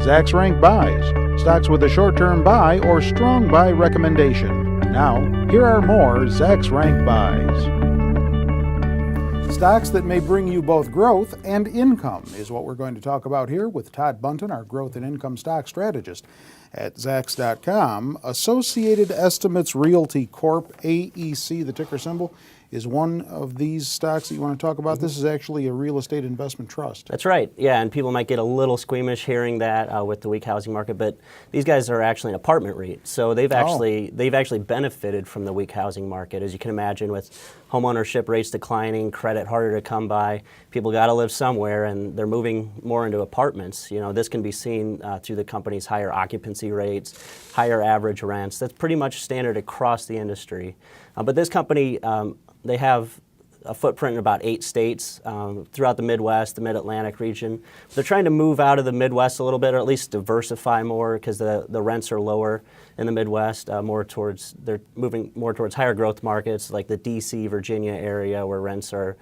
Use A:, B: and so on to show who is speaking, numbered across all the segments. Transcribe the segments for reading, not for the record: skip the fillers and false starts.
A: Zacks Rank Buys, stocks with a short-term buy or strong buy recommendation. Now, here are more Zacks Rank Buys. Stocks that may bring you both growth and income is what we're going to talk about here with Todd Bunton, our growth and income stock strategist at Zacks.com. Associated Estimates Realty Corp, AEC, the ticker symbol, is one of these stocks that you want to talk about. This is actually a real estate investment trust.
B: That's right. Yeah, and people might get a little squeamish hearing that with the weak housing market, but these guys are actually an apartment REIT, so they've actually benefited from the weak housing market. As you can imagine, with home ownership rates declining, credit harder to come by, people got to live somewhere, and they're moving more into apartments. You know, this can be seen through the company's higher occupancy rates, higher average rents. That's pretty much standard across the industry. But this company, they have a footprint in about 8 states throughout the Midwest, the Mid-Atlantic region. They're trying to move out of the Midwest a little bit, or at least diversify more, because the rents are lower in the Midwest. They're moving more towards higher growth markets like the DC, Virginia area, where rents are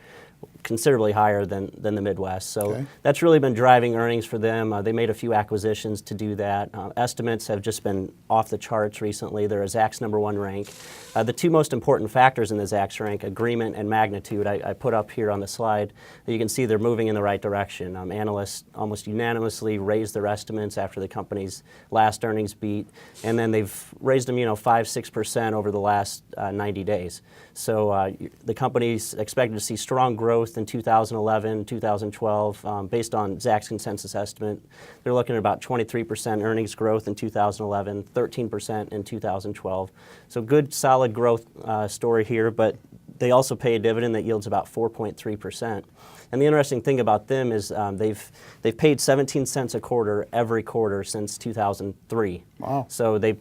B: considerably higher than the Midwest. So that's really been driving earnings for them. They made a few acquisitions to do that. Estimates have just been off the charts recently. They're a Zacks #1 rank. The two most important factors in the Zacks rank, agreement and magnitude, I put up here on the slide. You can see they're moving in the right direction. Analysts almost unanimously raised their estimates after the company's last earnings beat, and then they've raised them 5-6% over the last 90 days. So the company's expected to see strong growth in 2011, 2012, based on Zacks consensus estimate. They're looking at about 23% earnings growth in 2011, 13% in 2012. So good, solid growth story here, but they also pay a dividend that yields about 4.3%. And the interesting thing about them is they've paid 17 cents a quarter every quarter since 2003.
A: Wow. So
B: they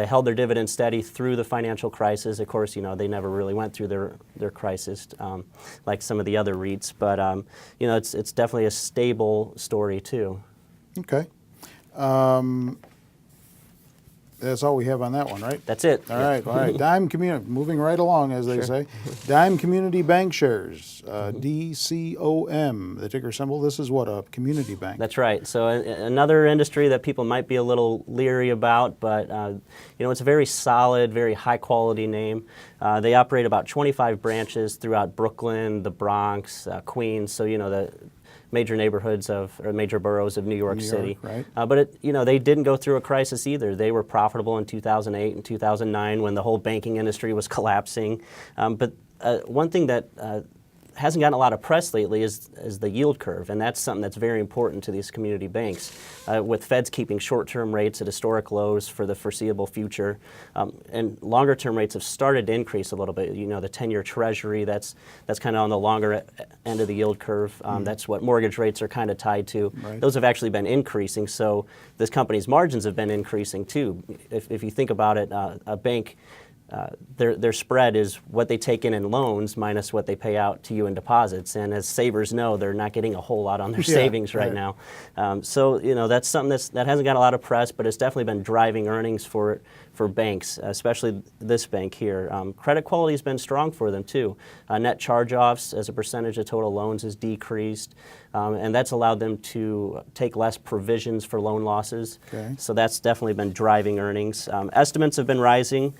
B: held their dividend steady through the financial crisis. Of course, they never really went through their crisis like some of the other REITs, but it's definitely a stable story too.
A: Okay. That's all we have on that one, right?
B: That's it.
A: All right. Dime Community, moving right along, as they say. Dime Community Bank Shares, DCOM, the ticker symbol. This is what, a community bank?
B: That's right. So another industry that people might be a little leery about, but it's a very solid, very high-quality name. They operate about 25 branches throughout Brooklyn, the Bronx, Queens. So the major neighborhoods or major boroughs of New York City.
A: Right.
B: But they didn't go through a crisis either. They were profitable in 2008 and 2009 when the whole banking industry was collapsing. But one thing that hasn't gotten a lot of press lately is the yield curve, and that's something that's very important to these community banks. With Feds keeping short-term rates at historic lows for the foreseeable future, and longer-term rates have started to increase a little bit. The 10-year Treasury, that's kind of on the longer end of the yield curve. That's what mortgage rates are kind of tied to.
A: Right.
B: Those have actually been increasing, so this company's margins have been increasing too. If you think about it, a bank, their spread is what they take in loans minus what they pay out to you in deposits. And as savers know, they're not getting a whole lot on their savings right now. So that's something that hasn't got a lot of press, but it's definitely been driving earnings for banks, especially this bank here. Credit quality has been strong for them too. Net charge-offs as a percentage of total loans has decreased, and that's allowed them to take less provisions for loan losses. So that's definitely been driving earnings. Estimates have been rising.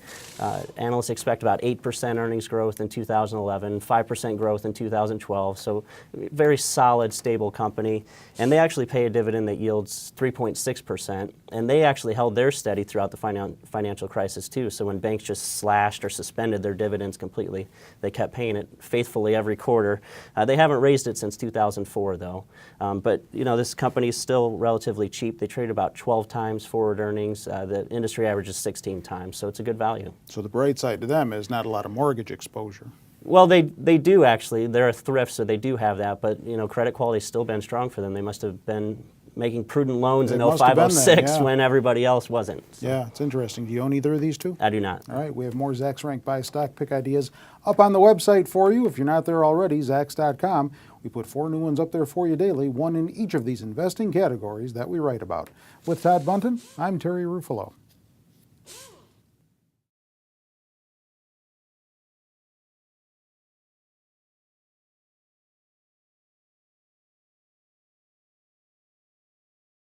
B: Analysts expect about 8% earnings growth in 2011, 5% growth in 2012. So very solid, stable company. And they actually pay a dividend that yields 3.6%. And they actually held their steady throughout the financial crisis too. So when banks just slashed or suspended their dividends completely, they kept paying it faithfully every quarter. They haven't raised it since 2004 though. But this company is still relatively cheap. They trade about 12 times forward earnings. The industry average is 16 times, so it's a good value.
A: So the bright side to them is not a lot of mortgage exposure.
B: Well, they do actually. They're a thrift, so they do have that. But credit quality's still been strong for them. They must have been making prudent loans in 05, 06 when everybody else wasn't. So.
A: Yeah, it's interesting. Do you own either of these two?
B: I do not.
A: All right, we have more Zacks Rank Buy stock pick ideas up on the website for you. If you're not there already, Zacks.com. We put 4 new ones up there for you daily, one in each of these investing categories that we write about. With Todd Bunton, I'm Terry Ruffalo.